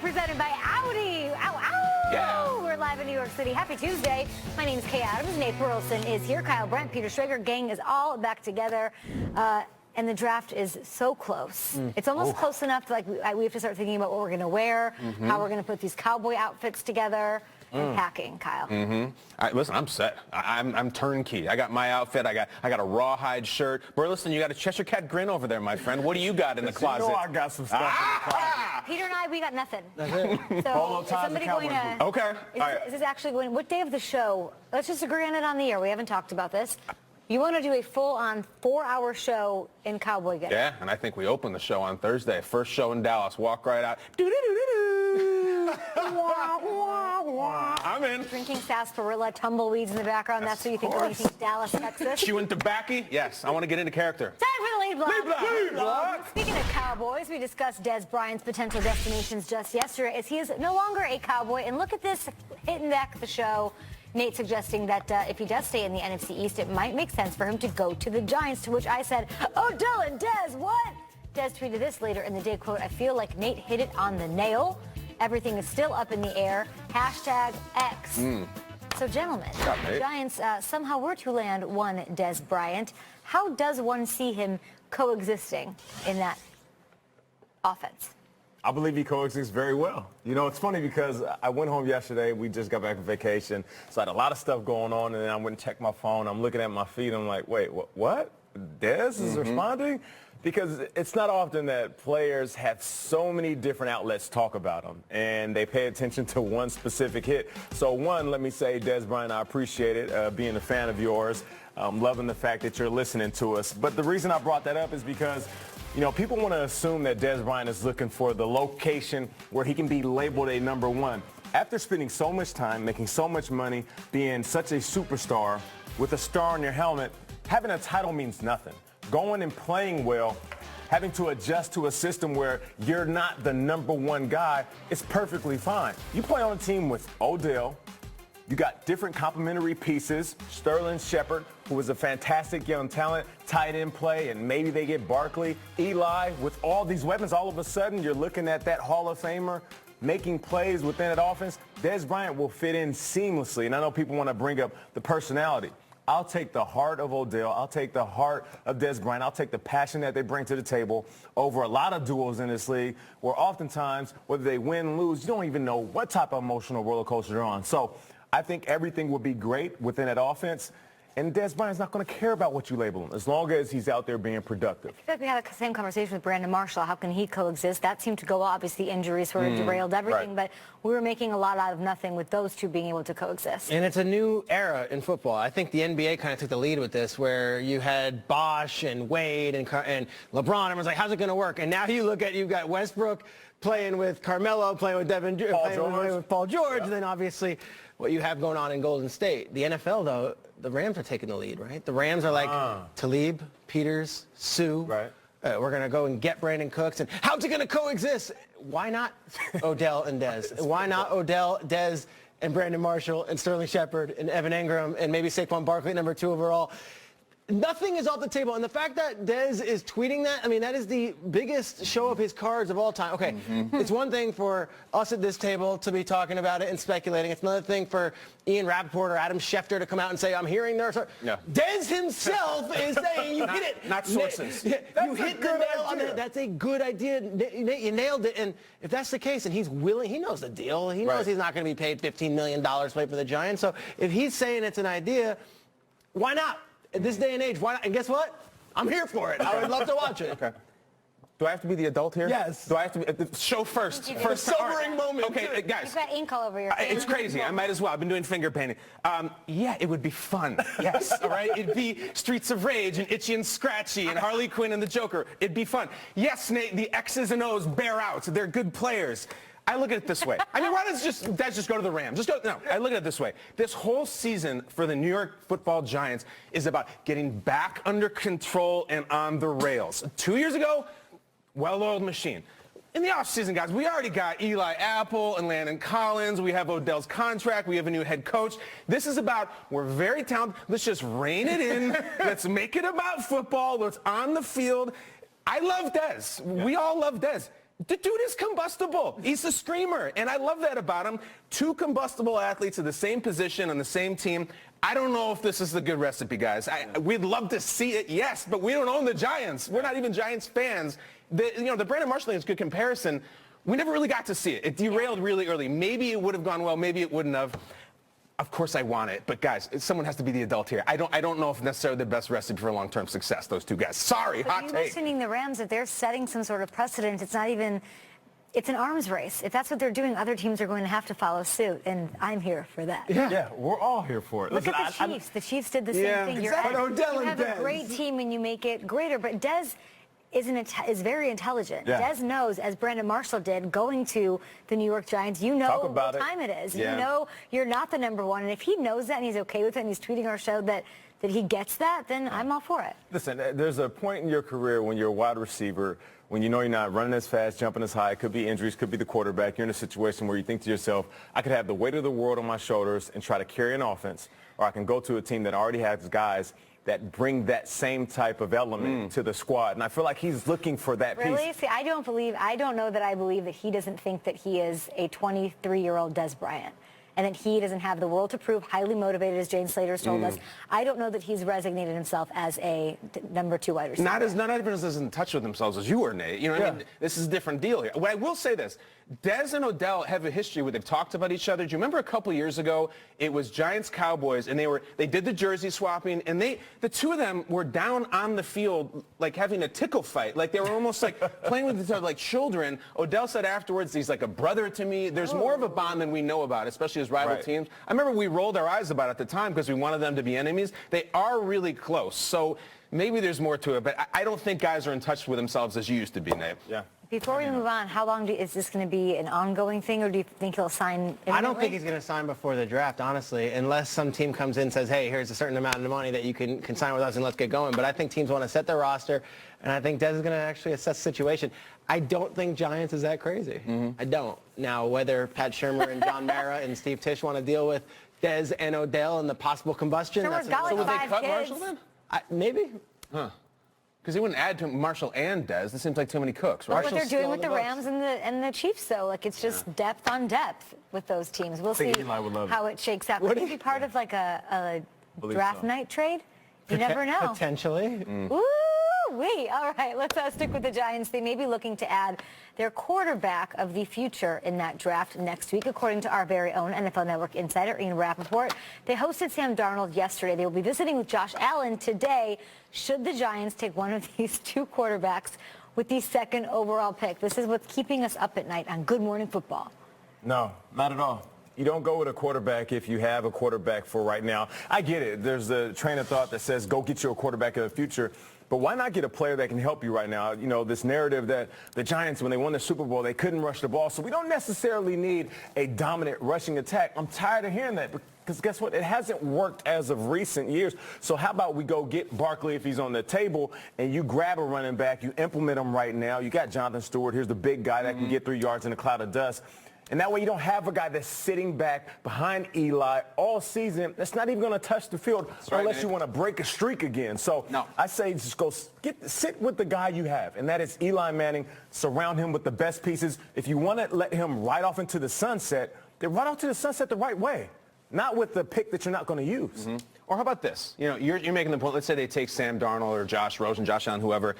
presented by Audi. Ow, ow! Yeah. We're live in New York City. Happy Tuesday. My name's Kay Adams. Nate Burleson is here. Kyle Bryant, Peter Schrager. Gang is all back together. And the draft is so close. It's almost close enough to, like, we have to start thinking about what we're going to wear, how we're going to put these cowboy outfits together. And packing, Kyle. Listen, I'm set. I'm turnkey. I got my outfit. I got a rawhide shirt. Burleson, you got a Cheshire Cat grin over there, my friend. What do you got in the closet? You know I got some stuff in the closet. Peter and I, we got nothing. That's it. So Polo is ties somebody and going cowboy to? boots. Okay. Is this actually going? What day of the show? Let's just agree on it on the air. We haven't talked about this. You want to do a full-on 4-hour show in cowboy gear? Yeah, and I think we open the show on Thursday. First show in Dallas. Walk right out. I'm in. Drinking sarsaparilla, tumbleweeds in the background. That's what you think of when you think Dallas, Texas. Chewing tobacco? Yes, I want to get into character. Time for the lead block. Lead block. Speaking of cowboys, we discussed Dez Bryant's potential destinations just yesterday, as he is no longer a cowboy. And look at this, hitting back the show. Nate suggesting that if he does stay in the NFC East, it might make sense for him to go to the Giants, to which I said, Odell and Dez, what? Dez tweeted this later in the day, quote, I feel like Nate hit it on the nail. Everything is still up in the air. Hashtag X. So, gentlemen, the Giants somehow were to land one Dez Bryant. How does one see him coexisting in that offense? I believe he coexists very well. You know, it's funny because I went home yesterday. We just got back from vacation. So I had a lot of stuff going on, and then I went and checked my phone. I'm looking at my feed. I'm like, wait, what? Dez is responding? Because it's not often that players have so many different outlets talk about them, and they pay attention to one specific hit. So, one, let me say, Dez Bryant, I appreciate it, being a fan of yours, loving the fact that you're listening to us. But the reason I brought that up is because, you know, people want to assume that Dez Bryant is looking for the location where he can be labeled a number one. After spending so much time, making so much money, being such a superstar, with a star on your helmet, having a title means nothing. Going and playing well, having to adjust to a system where you're not the number one guy, is perfectly fine. You play on a team with Odell. You got different complementary pieces. Sterling Shepard, who is a fantastic young talent, tight end play, and maybe they get Barkley. Eli, with all these weapons, all of a sudden you're looking at that Hall of Famer making plays within that offense. Dez Bryant will fit in seamlessly, and I know people want to bring up the personality. I'll take the heart of Odell. I'll take the heart of Dez Bryant. I'll take the passion that they bring to the table over a lot of duels in this league where oftentimes, whether they win, lose, you don't even know what type of emotional roller coaster they're on. So I think everything will be great within that offense. And Dez Bryant's not going to care about what you label him as long as he's out there being productive. I feel like we had the same conversation with Brandon Marshall. How can he coexist? That seemed to go well. Obviously, injuries sort of derailed everything, but we were making a lot out of nothing with those two being able to coexist. And it's a new era in football. I think the NBA kind of took the lead with this, where you had Bosh and Wade and LeBron. Everyone's like, how's it going to work? And now you've got Westbrook playing with Carmelo, playing with playing with Paul George, and then obviously what you have going on in Golden State. The NFL, though, the Rams are taking the lead, right? The Rams are like Talib, Peters, Sue. Right. We're going to go and get Brandon Cooks. And how's it going to coexist? Why not Odell and Dez? Why not Odell, Dez, and Brandon Marshall, and Sterling Shepard, and Evan Ingram, and maybe Saquon Barkley at number 2 overall? Nothing is off the table. And the fact that Dez is tweeting that, I mean, that is the biggest show of his cards of all time. Okay, it's one thing for us at this table to be talking about it and speculating. It's another thing for Ian Rappaport or Adam Schefter to come out and say, I'm hearing there's... Yeah. Dez himself is saying you hit it. Not sources. You hit the nail on it. That's a good idea. You nailed it. And if that's the case, and he's willing, he knows the deal. He knows he's not going to be paid $15 million to play for the Giants. So if he's saying it's an idea, why not? At this day and age, why not? And guess what? I'm here for it. I would love to watch it. Okay. Do I have to be the adult here? Yes. Do I have to be show first? First sobering moment. Okay, guys. You've got ink all over your face. It's crazy. I might as well. I've been doing finger painting. Yeah, it would be fun. Yes. All right. It'd be Streets of Rage and Itchy and Scratchy and Harley Quinn and the Joker. It'd be fun. Yes, Nate. The X's and O's bear out. They're good players. I look at it this way. I mean, why does just go to the Rams? No, I look at it this way. This whole season for the New York Football Giants is about getting back under control and on the rails. 2 years ago, well-oiled machine. In the offseason, guys, we already got Eli Apple and Landon Collins. We have Odell's contract. We have a new head coach. This is about, we're very talented. Let's just rein it in. Let's make it about football. Let's on the field. I love Dez. We all love Dez. The dude is combustible. He's a screamer, and I love that about him. Two combustible athletes of the same position on the same team. I don't know if this is the good recipe, guys. We'd love to see it, yes, but we don't own the Giants. We're not even Giants fans. The Brandon Marshall thing is a good comparison. We never really got to see it. It derailed really early. Maybe it would have gone well. Maybe it wouldn't have. Of course I want it, but guys, someone has to be the adult here. I don't know if necessarily the best recipe for long-term success, those two guys. Sorry, but hot you take. mentioning the Rams, if they're setting some sort of precedent, it's not even, it's an arms race. If that's what they're doing, other teams are going to have to follow suit, and I'm here for that. Yeah, we're all here for it. Look at the Chiefs. The Chiefs did the same thing. Exactly. You have a great team and you make it greater, but Dez is very intelligent. Yeah. Dez knows, as Brandon Marshall did, going to the New York Giants, you know what time it is. Yeah. You know you're not the number one. And if he knows that and he's okay with it and he's tweeting our show that he gets that, then I'm all for it. Listen, there's a point in your career when you're a wide receiver, when you know you're not running as fast, jumping as high. It could be injuries, could be the quarterback. You're in a situation where you think to yourself, I could have the weight of the world on my shoulders and try to carry an offense, or I can go to a team that already has guys that bring that same type of element to the squad. And I feel like he's looking for that piece. Really? See, I don't know that I believe that he doesn't think that he is a 23-year-old Dez Bryant and that he doesn't have the world to prove, highly motivated, as Jane Slater's told us. I don't know that he's resignated himself as a number 2 wide receiver. Not everyone is as in touch with themselves as you are, Nate. You know what I mean? This is a different deal here. Well, I will say this. Dez and Odell have a history where they've talked about each other. Do you remember a couple years ago, it was Giants-Cowboys, and they did the jersey swapping, and the two of them were down on the field, like having a tickle fight. Like they were almost like playing with each other like children. Odell said afterwards, he's like a brother to me. There's more of a bond than we know about, especially as rival teams. I remember we rolled our eyes about it at the time because we wanted them to be enemies. They are really close. So maybe there's more to it, but I don't think guys are in touch with themselves as you used to be, Nate. Yeah. Before we move on, how long is this going to be an ongoing thing, or do you think he'll sign imminently? I don't think he's going to sign before the draft, honestly, unless some team comes in and says, hey, here's a certain amount of money that you can sign with us and let's get going. But I think teams want to set their roster, and I think Dez is going to actually assess the situation. I don't think Giants is that crazy. I don't. Now, whether Pat Shurmur and John Mara and Steve Tisch want to deal with Dez and Odell and the possible combustion. Shurmur's got like So would they 5 cut kids. Marshall then? Maybe. Huh. Because they wouldn't add to Marshall and Dez. This seems like too many cooks, right? Look what they're doing still with in the the Rams and the Chiefs, though. Like, it's just depth on depth with those teams. We'll see Eli would love how it shakes out. Could it be part of like a draft night trade? You never know. Potentially. Woo-wee. All right, let's stick with the Giants. They may be looking to add their quarterback of the future in that draft next week, according to our very own NFL Network insider, Ian Rappaport. They hosted Sam Darnold yesterday. They will be visiting with Josh Allen today, should the Giants take one of these two quarterbacks with the 2nd overall pick. This is what's keeping us up at night on Good Morning Football. No, not at all. You don't go with a quarterback if you have a quarterback for right now. I get it. There's a train of thought that says go get you a quarterback of the future. But why not get a player that can help you right now? You know, this narrative that the Giants, when they won the Super Bowl, they couldn't rush the ball. So we don't necessarily need a dominant rushing attack. I'm tired of hearing that because guess what? It hasn't worked as of recent years. So how about we go get Barkley if he's on the table and you grab a running back, you implement him right now. You got Jonathan Stewart. Here's the big guy that can get 3 yards in a cloud of dust. And that way you don't have a guy that's sitting back behind Eli all season that's not even going to touch the field unless you want to break a streak again. So I say just go sit with the guy you have, and that is Eli Manning. Surround him with the best pieces. If you want to let him ride off into the sunset, then ride off to the sunset the right way, not with the pick that you're not going to use. Or how about this? You know, you're making the point. Let's say they take Sam Darnold or Josh Rosen, Josh Allen, whoever.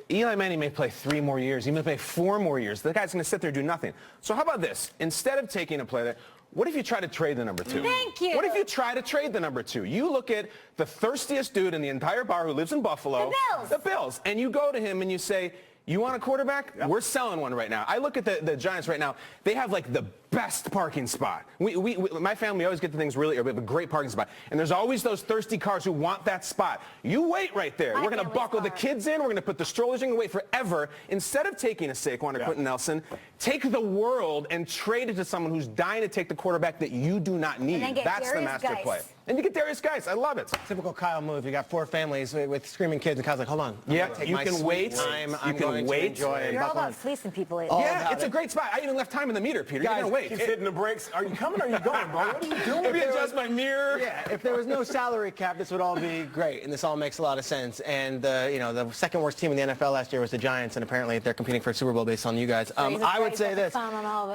Eli Manning may play 3 more years. He may play 4 more years. The guy's going to sit there and do nothing. So how about this? Instead of taking a player, what if you try to trade the number 2? Thank you. What if you try to trade the number 2? You look at the thirstiest dude in the entire bar who lives in Buffalo. The Bills. The Bills. And you go to him and you say, you want a quarterback? We're selling one right now. I look at the Giants right now. They have like the best parking spot. My family always get the things really early. We have a great parking spot. And there's always those thirsty cars who want that spot. You wait right there. We're going to buckle the kids in. We're going to put the strollers in and wait forever. Instead of taking a Saquon or Quentin Nelson, take the world and trade it to someone who's dying to take the quarterback that you do not need. That's the master play. And you get Darius Geis. I love it. Typical Kyle move. You got 4 families with screaming kids, and Kyle's like, hold on. Yeah, you can wait. Time. You can wait. Enjoy. You're all about fleecing people lately. Yeah, it's a great spot. I even left time in the meter, Peter. Guys, wait. Keeps hitting the brakes. Are you coming or are you going, bro? What are you doing? Let me adjust my mirror. Yeah, if there was no salary cap, this would all be great, and this all makes a lot of sense. And the second worst team in the NFL last year was the Giants, and apparently they're competing for a Super Bowl based on you guys. I would say this.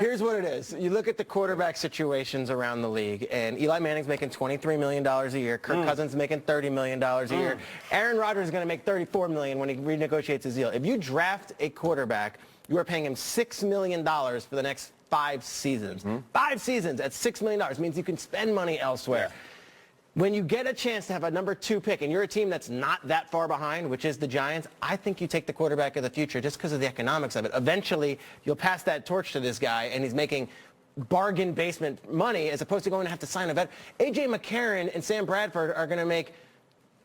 Here's what it is. You look at the quarterback situations around the league, and Eli Manning's making $23 million a year. Kirk Cousins making $30 million a year. Aaron Rodgers is going to make $34 million when he renegotiates his deal. If you draft a quarterback, you are paying him $6 million for the next 5 seasons. 5 seasons at $6 million means you can spend money elsewhere. Yeah. When you get a chance to have a number 2 pick, and you're a team that's not that far behind, which is the Giants, I think you take the quarterback of the future just because of the economics of it. Eventually, you'll pass that torch to this guy, and he's making bargain basement money as opposed to going to have to sign a vet. A.J. McCarron and Sam Bradford are going to make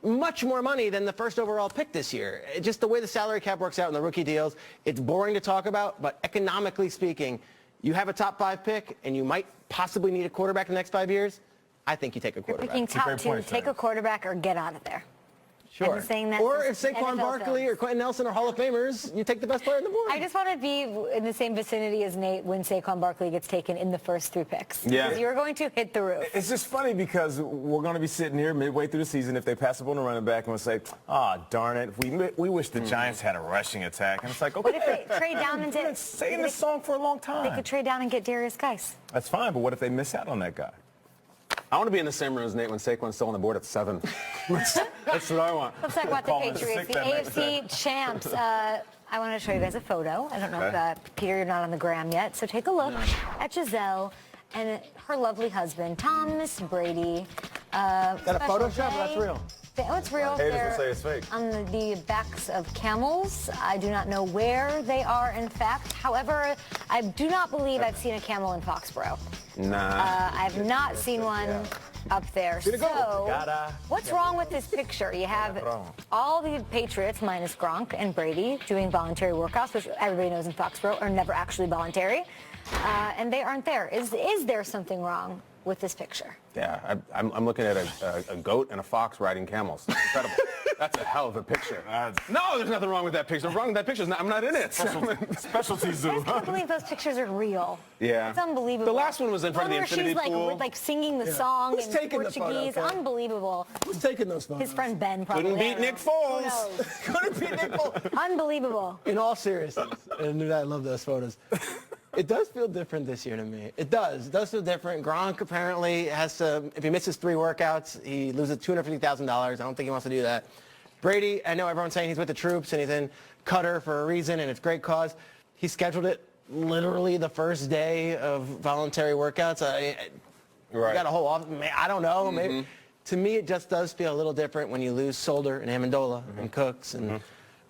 much more money than the first overall pick this year. Just the way the salary cap works out in the rookie deals, it's boring to talk about, but economically speaking, you have a top 5 pick, and you might possibly need a quarterback in the next 5 years. I think you take a quarterback. Picking top 2, take a quarterback or get out of there. Sure. I'm saying that or if Saquon Barkley or Quentin Nelson are Hall of Famers, you take the best player on the board. I just want to be in the same vicinity as Nate when Saquon Barkley gets taken in the first 3 picks. Yeah. Because you're going to hit the roof. It's just funny because we're going to be sitting here midway through the season if they pass up on the running back and we'll say, darn it, we wish the Giants had a rushing attack. And it's like, okay. What if they trade down and We've been saying this song for a long time. They could trade down and get Darius Geis. That's fine, but what if they miss out on that guy? I want to be in the same room as Nate when Saquon's still on the board at 7. That's what I want. Let's talk about the Patriots, the AFC champs. I want to show you guys a photo. I don't know if, Peter, you're not on the gram yet, so take a look at Giselle and her lovely husband, Thomas Brady. Is that a Photoshop or that's real? Oh, it's real. Haters will say it's fake. On the backs of camels. I do not know where they are, in fact. However, I do not believe I've seen a camel in Foxborough. Nah. I've not seen one up there. So, what's wrong with this picture? You have all the Patriots, minus Gronk and Brady, doing voluntary workouts, which everybody knows in Foxborough are never actually voluntary. And they aren't there. Is there something wrong with this picture? Yeah, I'm looking at a goat and a fox riding camels. Incredible. That's a hell of a picture. No, there's nothing wrong with that picture. What's wrong with that picture? I'm not in it. Specialty zoo. I can't believe those pictures are real. Yeah. It's unbelievable. The last one was in front of the infinity pool. She's like singing the song Who's in taking Portuguese. the photo, okay? Unbelievable. Who's taking those photos? His friend Ben probably. Couldn't beat Nick Foles. Who knows? Couldn't beat Nick Foles. Unbelievable. In all seriousness, and I love those photos. It does feel different this year to me. It does. It does feel different. Gronk apparently has to, if he misses 3 workouts, he loses $250,000. I don't think he wants to do that. Brady, I know everyone's saying he's with the troops and he's in Qatar for a reason and it's great cause. He scheduled it literally the first day of voluntary workouts. You got a whole office. I don't know. Maybe. To me, it just does feel a little different when you lose Solder and Amendola and Cooks and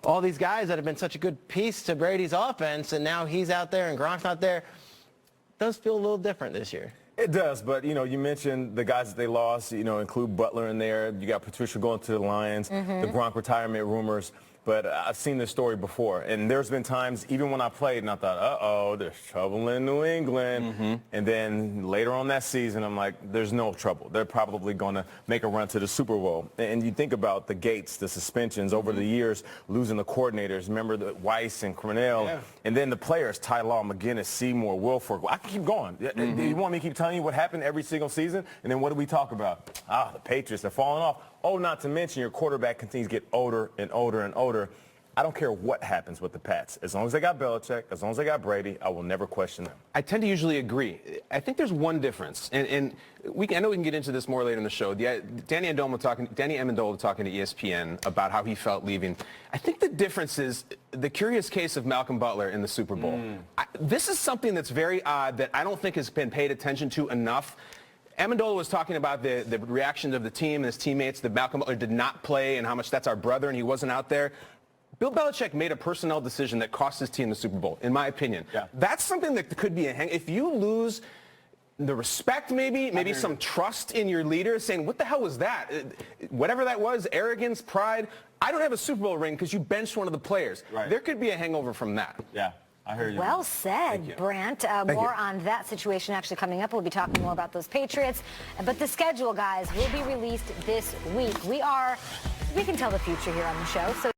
all these guys that have been such a good piece to Brady's offense, and now he's out there and Gronk's not there. It does feel a little different this year. It does, but, you mentioned the guys that they lost, include Butler in there. You got Patricia going to the Lions, the Gronk retirement rumors. But I've seen this story before, and there's been times, even when I played, and I thought, uh-oh, there's trouble in New England. And then later on that season, I'm like, there's no trouble. They're probably going to make a run to the Super Bowl. And you think about the gates, the suspensions over the years, losing the coordinators. Remember the Weiss and Cornell, and then the players, Ty Law, McGinnis, Seymour, Wilfork. I can keep going. You want me to keep telling you what happened every single season? And then what do we talk about? The Patriots are falling off. Oh, not to mention your quarterback continues to get older and older and older. I don't care what happens with the Pats. As long as they got Belichick, as long as they got Brady, I will never question them. I tend to usually agree. I think there's one difference, and I know we can get into this more later in the show. Danny Amendola talking to ESPN about how he felt leaving. I think the difference is the curious case of Malcolm Butler in the Super Bowl. This is something that's very odd that I don't think has been paid attention to enough. Amendola was talking about the reactions of the team and his teammates that Malcolm Butler did not play and how much that's our brother and he wasn't out there. Bill Belichick made a personnel decision that cost his team the Super Bowl, in my opinion. That's something that could be a hang. If you lose the respect, maybe some trust in your leader, saying, what the hell was that? Whatever that was, arrogance, pride. I don't have a Super Bowl ring because you benched one of the players. There could be a hangover from that. Yeah. I hear you. Well said, Bryant. More on that situation actually coming up. We'll be talking more about those Patriots. But the schedule, guys, will be released this week. We can tell the future here on the show. So